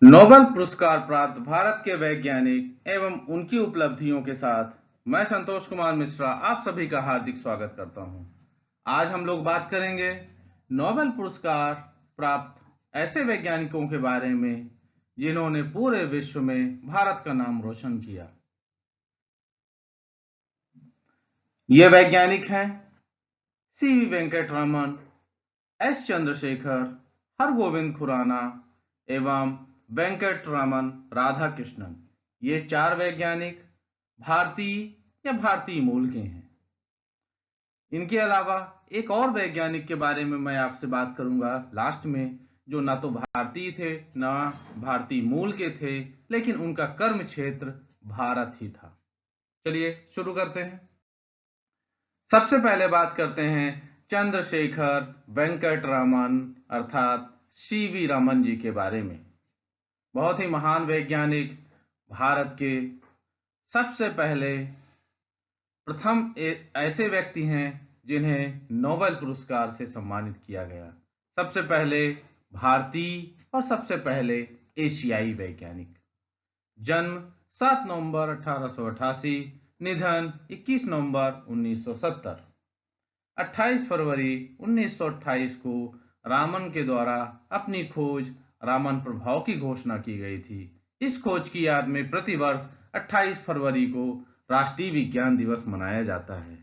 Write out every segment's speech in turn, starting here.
Nobel पुरस्कार प्राप्त भारत के वैज्ञानिक एवं उनकी उपलब्धियों के साथ मैं संतोष कुमार मिश्रा आप सभी का हार्दिक स्वागत करता हूं। आज हम लोग बात करेंगे नोबेल पुरस्कार प्राप्त ऐसे वैज्ञानिकों के बारे में जिन्होंने पूरे विश्व में भारत का नाम रोशन किया। ये वैज्ञानिक हैं सीवी वेंकटरमन, एस चंद्रशेखर, हरगोविंद खुराना एवं वेंकटरमन राधाकृष्णन। ये चार वैज्ञानिक भारतीय मूल के हैं। इनके अलावा एक और वैज्ञानिक के बारे में मैं आपसे बात करूंगा लास्ट में, जो ना तो भारतीय थे ना भारतीय मूल के थे, लेकिन उनका कर्म क्षेत्र भारत ही था। चलिए शुरू करते हैं। सबसे पहले बात करते हैं चंद्रशेखर वेंकटरमन अर्थात सीवी रमन जी के बारे में। बहुत ही महान वैज्ञानिक, भारत के सबसे पहले प्रथम ऐसे व्यक्ति हैं जिन्हें नोबेल पुरस्कार से सम्मानित किया गया। सबसे पहले भारतीय और सबसे पहले एशियाई वैज्ञानिक। जन्म 7 नवंबर 1888, निधन 21 नवंबर 1970। 28 फरवरी 1928 को रामन के द्वारा अपनी खोज रामन प्रभाव की घोषणा की गई थी। इस खोज की याद में प्रतिवर्ष 28 फरवरी को राष्ट्रीय विज्ञान दिवस मनाया जाता है।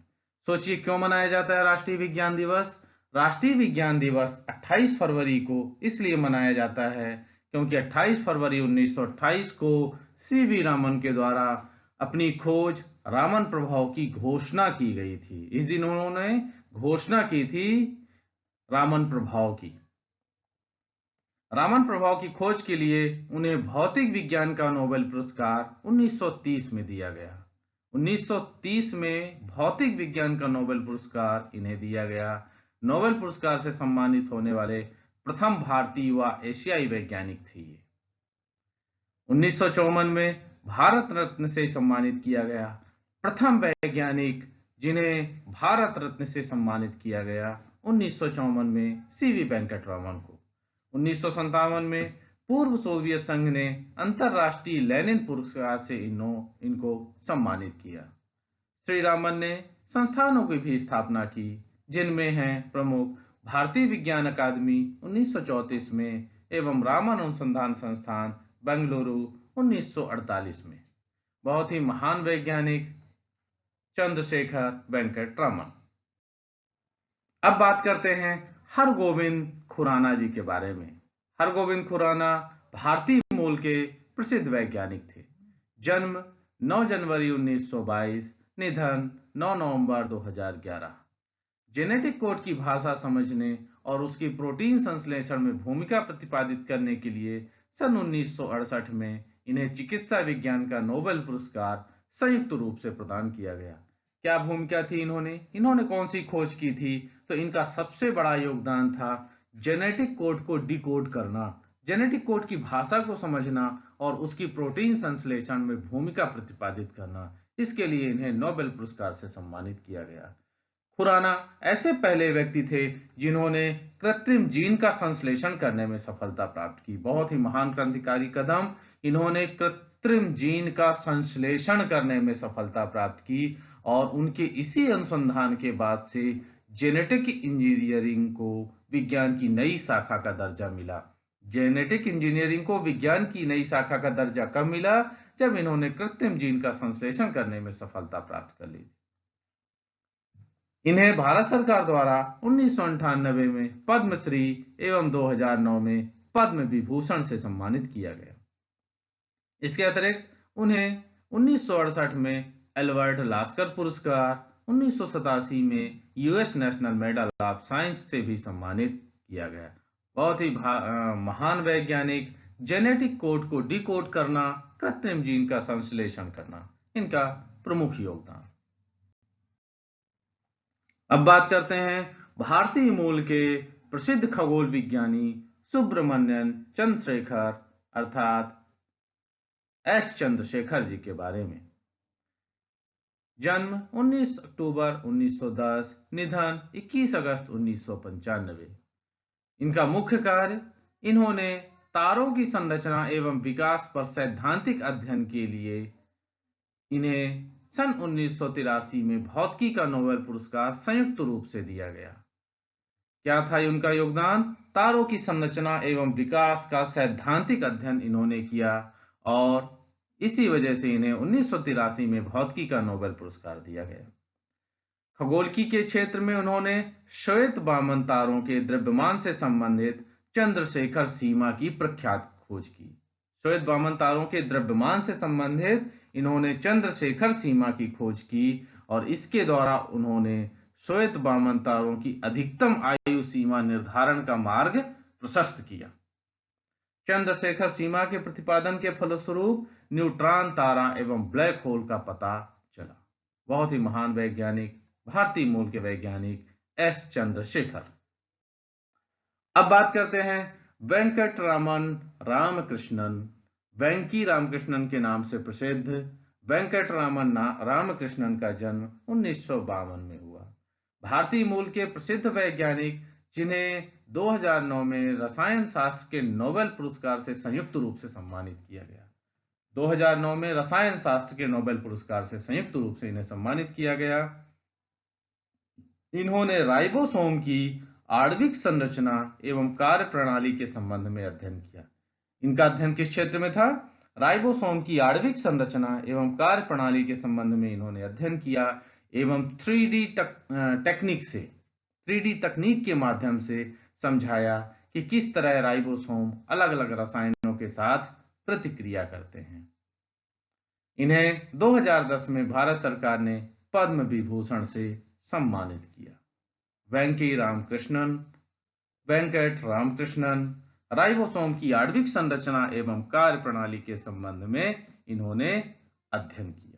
सोचिए क्यों मनाया जाता है राष्ट्रीय विज्ञान दिवस? राष्ट्रीय विज्ञान दिवस 28 फरवरी को इसलिए मनाया जाता है क्योंकि 28 फरवरी 1928 को सीवी रामन के द्वारा अपनी खोज रामन प्रभाव की घोषणा की गई थी। इस दिन उन्होंने घोषणा की थी रामन प्रभाव की। रामन प्रभाव की खोज के लिए उन्हें भौतिक विज्ञान का नोबेल पुरस्कार 1930 में दिया गया। 1930 में भौतिक विज्ञान का नोबेल पुरस्कार इन्हें दिया गया। नोबेल पुरस्कार से सम्मानित होने वाले प्रथम भारतीय व एशियाई वैज्ञानिक थे ये। 1954 में भारत रत्न से सम्मानित किया गया। प्रथम वैज्ञानिक जिन्हें भारत रत्न से सम्मानित किया गया 1954 में सीवी वेंकटरमन को। 1957 में पूर्व सोवियत संघ ने अंतरराष्ट्रीय लेनिन पुरस्कार से इनको सम्मानित किया। श्री रामन ने संस्थानों की भी स्थापना की, जिनमें हैं प्रमुख भारतीय विज्ञान अकादमी 1934 में एवं रामन अनुसंधान संस्थान बेंगलुरु 1948 में। बहुत ही महान वैज्ञानिक चंद्रशेखर वेंकटरमन। अब बात करते हैं हरगोविंद खुराना जी के बारे में। हरगोविंद खुराना भारतीय मूल के प्रसिद्ध वैज्ञानिक थे। जन्म 9 जनवरी 1922, निधन 9 नवंबर 2011। जेनेटिक कोड की भाषा समझने और उसकी प्रोटीन संश्लेषण में भूमिका प्रतिपादित करने के लिए सन 1968 में इन्हें चिकित्सा विज्ञान का नोबेल पुरस्कार संयुक्त रूप से प्रदान किया गया। क्या भूमिका थी इन्होंने कौन सी खोज की थी? तो इनका सबसे बड़ा योगदान था जेनेटिक कोड को डिकोड करना, जेनेटिक कोड की भाषा को समझना और उसकी प्रोटीन संश्लेषण में भूमिका प्रतिपादित करना। इसके लिए इन्हें नोबेल पुरस्कार से सम्मानित किया गया। खुराना ऐसे पहले व्यक्ति थे जिन्होंने कृत्रिम जीन का संश्लेषण करने में सफलता प्राप्त की। बहुत ही महान क्रांतिकारी कदम, इन्होंने कृत्रिम जीन का संश्लेषण करने में सफलता प्राप्त की और उनके इसी अनुसंधान के बाद से जेनेटिक इंजीनियरिंग को विज्ञान की नई शाखा का दर्जा मिला। जेनेटिक इंजीनियरिंग को विज्ञान की नई शाखा का दर्जा कब मिला? जब इन्होंने कृत्रिम जीन का संश्लेषण करने में सफलता प्राप्त कर ली। इन्हें भारत सरकार द्वारा 1998 में पद्मश्री एवं 2009 में पद्म विभूषण से सम्मानित किया गया। इसके अतिरिक्त उन्हें 1968 में एल्बर्ट लास्कर पुरस्कार, 1987 में US national medal of science से भी सम्मानित किया गया। बहुत ही महान वैज्ञानिक, जेनेटिक कोड को डिकोड करना, कृत्रिम जीन का संश्लेषण करना, इनका प्रमुख योगदान। अब बात करते हैं भारतीय मूल के प्रसिद्ध खगोल विज्ञानी सुब्रमण्यन चंद्रशेखर अर्थात एस चंद्रशेखर जी के बारे में। जन्म 19 अक्टूबर 1910, निधन 21 अगस्त 1995। इनका मुख्य कार्य, इन्होंने तारों की संरचना एवं विकास पर सैद्धांतिक अध्ययन के लिए इन्हें सन 1983 में भौतिकी का नोबेल पुरस्कार संयुक्त रूप से दिया गया। क्या था उनका योगदान? तारों की संरचना एवं विकास का सैद्धांतिक अध्ययन इन्होंने किया और इसी वजह से इन्हें 1983 में भौतिकी का नोबेल पुरस्कार दिया गया। खगोलकी के क्षेत्र में उन्होंने श्वेत वामन तारों के द्रव्यमान से संबंधित चंद्रशेखर सीमा की प्रख्यात खोज की। श्वेत वामन तारों के द्रव्यमान से संबंधित इन्होंने चंद्रशेखर सीमा की खोज की और इसके द्वारा उन्होंने श्वेत वामन तारों की अधिकतम आयु सीमा निर्धारण का मार्ग प्रशस्त किया। चंद्रशेखर सीमा के प्रतिपादन के फलस्वरूप न्यूट्रॉन तारा एवं ब्लैक होल का पता चला। बहुत ही महान वैज्ञानिक, भारतीय मूल के वैज्ञानिक एस चंद्रशेखर। अब बात करते हैं वेंकटरामन रामकृष्णन। वेंकी रामकृष्णन के नाम से प्रसिद्ध वेंकटरामन रामकृष्णन का जन्म 1952 में हुआ। भारतीय मूल के प्रसिद्ध वैज्ञानिक जिन्हें 2009 में रसायन शास्त्र के नोबेल पुरस्कार से संयुक्त रूप से सम्मानित किया गया। 2009 में रसायन शास्त्र के नोबेल पुरस्कार से संयुक्त रूप से इन्हें सम्मानित किया गया। इन्होंने राइबोसोम की आणविक संरचना एवं कार्य प्रणाली के संबंध में अध्ययन किया। इनका अध्ययन किस क्षेत्र में था? राइबोसोम की आणविक संरचना एवं कार्य प्रणाली के संबंध में इन्होंने अध्ययन किया एवं 3D तकनीक के माध्यम से समझाया कि किस तरह राइबोसोम अलग अलग रसायनों के साथ प्रतिक्रिया करते हैं। इन्हें 2010 में भारत सरकार ने पद्म विभूषण से सम्मानित किया। वेंकट रामकृष्णन राइबोसोम की आणविक संरचना एवं कार्य प्रणाली के संबंध में इन्होंने अध्ययन किया।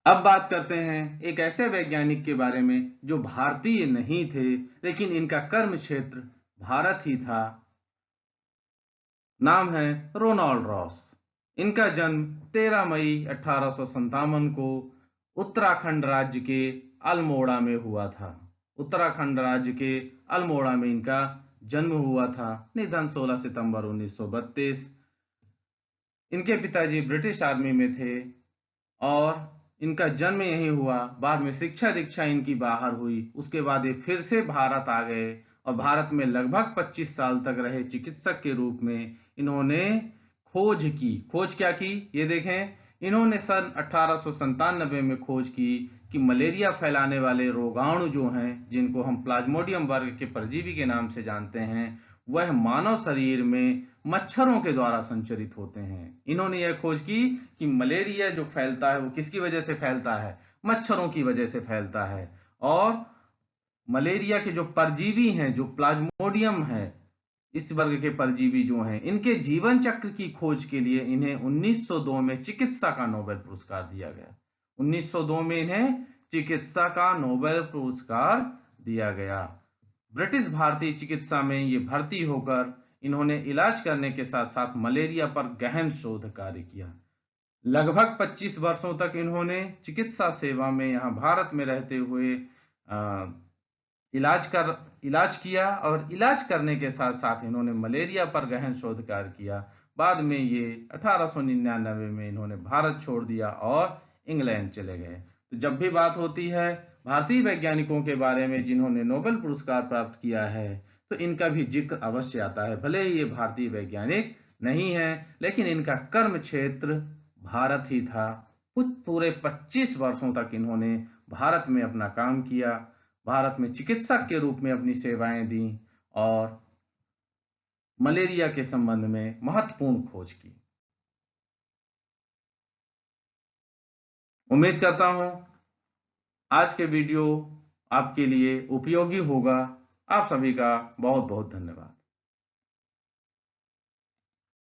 अब बात करते हैं एक ऐसे वैज्ञानिक के बारे में जो भारतीय नहीं थे लेकिन इनका कर्म क्षेत्र भारत ही था। नाम है रोनाल्ड रॉस। इनका जन्म 13 मई 1857 को उत्तराखंड राज्य के अल्मोड़ा में हुआ था। उत्तराखंड राज्य के अल्मोड़ा में इनका जन्म हुआ था। निधन 16 सितंबर 1932। इनके पिताजी ब्रिटिश आर्मी में थे और इनका जन्म यहीं हुआ। बाद में शिक्षा दीक्षा इनकी बाहर हुई। उसके बाद ये फिर से भारत आ गए और भारत में लगभग 25 साल तक रहे। चिकित्सक के रूप में इन्होंने खोज की। खोज क्या की? ये देखें, इन्होंने सन 1897 में खोज की कि मलेरिया फैलाने वाले रोगाणु जो हैं, जिनको हम प्लाज्मोडियम वर्ग के परजीवी के नाम से जानते हैं, वह मानव शरीर में मच्छरों के द्वारा संचरित होते हैं। इन्होंने यह खोज की कि मलेरिया जो फैलता है वो किसकी वजह से फैलता है? मच्छरों की वजह से फैलता है। और मलेरिया के जो परजीवी हैं, जो प्लाज्मोडियम है, इस वर्ग के परजीवी जो हैं, इनके जीवन चक्र की खोज के लिए इन्हें 1902 में चिकित्सा का नोबेल पुरस्कार दिया गया। 1902 में इन्हें चिकित्सा का नोबेल पुरस्कार दिया गया। ब्रिटिश भारतीय चिकित्सा में ये भर्ती होकर इन्होंने इलाज करने के साथ साथ मलेरिया पर गहन शोध कार्य किया। लगभग 25 वर्षों तक इन्होंने चिकित्सा सेवा में यहाँ भारत में रहते हुए इलाज किया और इलाज करने के साथ साथ इन्होंने मलेरिया पर गहन शोध कार्य किया। बाद में ये 1899 में इन्होंने भारत छोड़ दिया और इंग्लैंड चले गए। तो जब भी बात होती है भारतीय वैज्ञानिकों के बारे में जिन्होंने नोबेल पुरस्कार प्राप्त किया है, तो इनका भी जिक्र अवश्य आता है। भले ही ये भारतीय वैज्ञानिक नहीं है, लेकिन इनका कर्म क्षेत्र भारत ही था। पूरे 25 वर्षों तक इन्होंने भारत में अपना काम किया, भारत में चिकित्सक के रूप में अपनी सेवाएं दी और मलेरिया के संबंध में महत्वपूर्ण खोज की। उम्मीद करता हूं आज के वीडियो आपके लिए उपयोगी होगा। आप सभी का बहुत बहुत धन्यवाद।